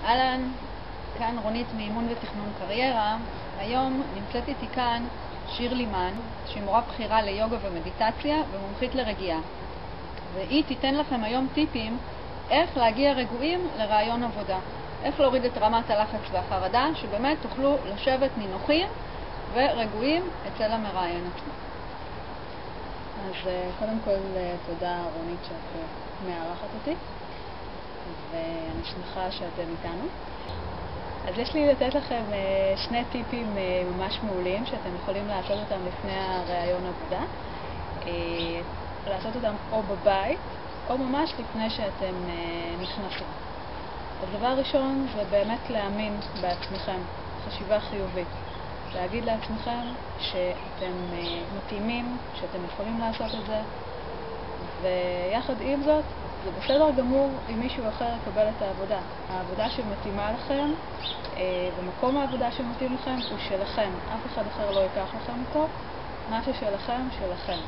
אהלן, כאן רונית מאימון ותכנון קריירה. היום נמצאת איתי כאן שירלי מן, שהיא מורה בחירה ליוגה ומדיטציה ומומחית לרגיעה. והיא תיתן לכם היום טיפים איך להגיע רגועים לרעיון עבודה. איך להוריד את רמת הלחץ והחרדה, שבאמת תוכלו לשבת נינוחים ורגועים אצל המראיין עצמו. אז קודם כל תודה רונית שאת מארחת אותי, ואני שמחה שאתם איתנו. אז יש לי לתת לכם שני טיפים ממש מעולים שאתם יכולים לעשות אותם לפני הרעיון עבודה. לעשות אותם או בבית או ממש לפני שאתם נכנסים. אז דבר ראשון זה באמת להאמין בעצמכם, חשיבה חיובית. להגיד לעצמכם שאתם מתאימים, שאתם יכולים לעשות את זה, ויחד עם זאת זה בסדר גמור אם מישהו אחר יקבל את העבודה. העבודה שמתאימה לכם ומקום העבודה שמתאים לכם הוא שלכם. אף אחד אחר לא ייקח לכם אותו. מה ששלכם, שלכם.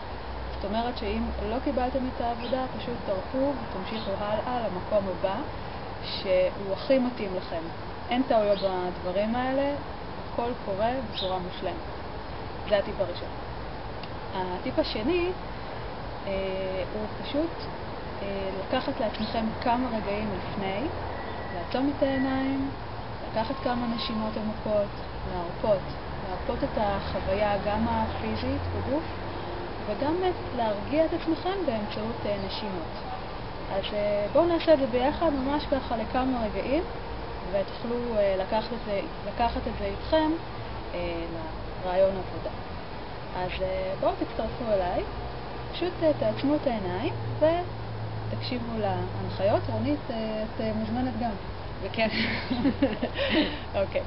זאת אומרת שאם לא קיבלתם את העבודה, פשוט תרפו ותמשיכו הלאה למקום הבא שהוא הכי מתאים לכם. אין טעויות בדברים האלה, הכל קורה בצורה מושלמת. זה הטיפ הראשון. הטיפ השני הוא פשוט לקחת לעצמכם כמה רגעים לפני, לעצום את העיניים, לקחת כמה נשימות עמוקות, להרפות את החוויה גם הפיזית בגוף, וגם להרגיע את עצמכם באמצעות נשימות. אז בואו נעשה את זה ביחד, ממש ככה לכמה רגעים, ותוכלו לקחת את זה איתכם לרעיון עבודה. אז בואו תצטרפו אליי, פשוט תעצמו את העיניים ותקשיבו להנחיות. רונית, את מוזמנת גם. וכן. אוקיי.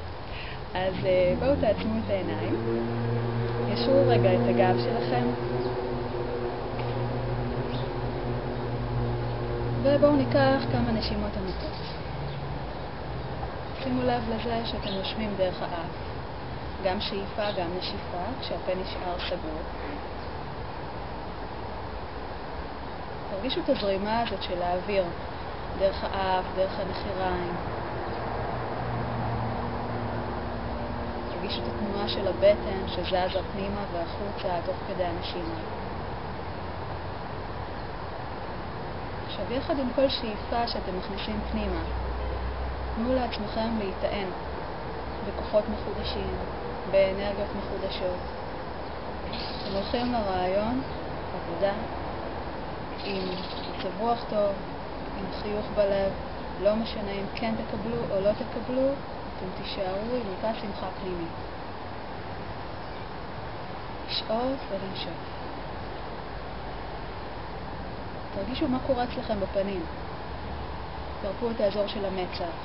אז בואו תעצמו את העיניים. ישרו רגע את הגב שלכם. ובואו ניקח כמה נשימות עמוקות. שימו לב לזה שאתם נושמים דרך האף. גם שאיפה, גם נשיפה, כשהפה נשאר סגור. תרגישו את הזרימה הזאת של האוויר, דרך האף, דרך הנחיריים. תרגישו את התנועה של הבטן שזזה פנימה והחוצה תוך כדי הנשימה. עכשיו, יחד עם כל שאיפה שאתם מכניסים פנימה, תנו לעצמכם להיטען בכוחות מחודשים, באנרגיות מחודשות. אתם הולכים לרעיון עבודה עם מצב רוח טוב, עם חיוך בלב, לא משנה אם כן תקבלו או לא תקבלו, אתם תישארו עם אותה שמחה פנימית. לשאוף ולנשוף. תרגישו מה קורה אצלכם בפנים. תרפו את האזור של המצח,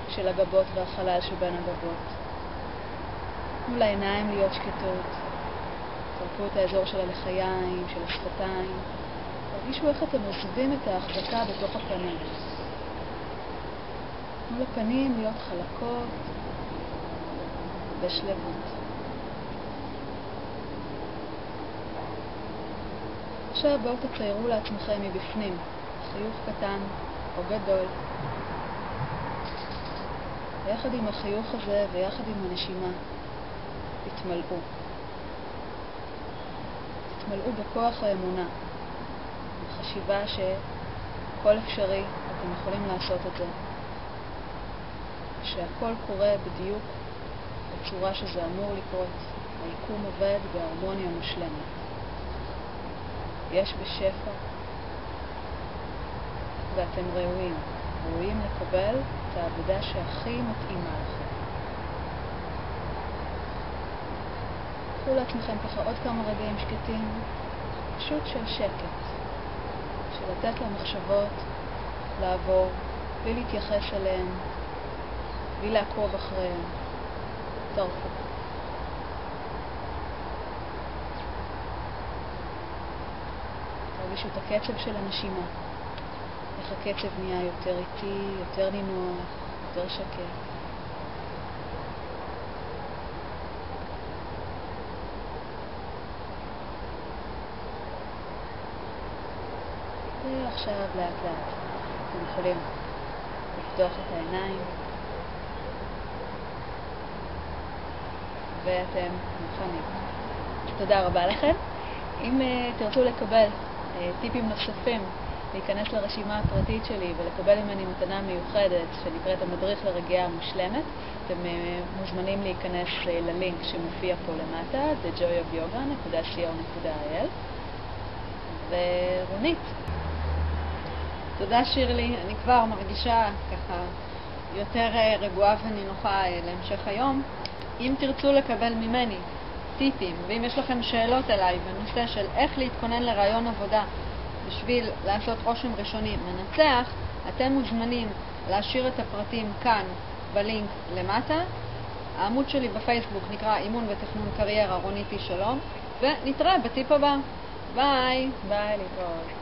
של הגבות והחלל שבין הגבות. תנו לעיניים להיות שקטות. תרפו את האזור של הלחיים, של השפתיים. תרגישו איך אתם עוזבים את ההחזקה בתוך הפנים. תנו לפנים להיות חלקות ושלמות. עכשיו בואו תציירו לעצמכם מבפנים חיוך קטן או גדול. ויחד עם החיוך הזה ויחד עם הנשימה תתמלאו. תתמלאו בכוח האמונה. בחשיבה שכל אפשרי, אתם יכולים לעשות את זה. שהכל קורה בדיוק בצורה שזה אמור לקרות. היקום עובד בהרמוניה מושלמת. יש בשפע, ואתם ראויים לקבל את העבודה שהכי מתאימה לכם. קחו לעצמכם ככה עוד כמה רגעים שקטים, פשוט של שקט, של לתת למחשבות לעבור, בלי להתייחס אליהן, בלי לעקוב אחריהן. תרפו. תרגישו את הקצב של הנשימה. איך הקצב נהיה יותר איטי, יותר נינוח, יותר שקט. ועכשיו לאט לאט אתם יכולים לפתוח את העיניים, ואתם מוכנים. תודה רבה לכם. אם תרצו לקבל טיפים נוספים, להיכנס לרשימה הפרטית שלי ולקבל ממני מתנה מיוחדת שנקראת המדריך לרגיעה מושלמת, אתם מוזמנים להיכנס ללינק שמופיע פה למטה, thejoyofyoga.co.il. ורונית. תודה שירלי, אני כבר מרגישה ככה יותר רגועה ונינוחה להמשך היום. אם תרצו לקבל ממני טיפים, ואם יש לכם שאלות אליי בנושא של איך להתכונן לרעיון עבודה בשביל לעשות רושם ראשוני מנצח, אתם מוזמנים להשאיר את הפרטים כאן בלינק למטה. העמוד שלי בפייסבוק נקרא אימון ותכנון קריירה רוניתי שלום, ונתראה בטיפ הבא. ביי. ביי, להתראות.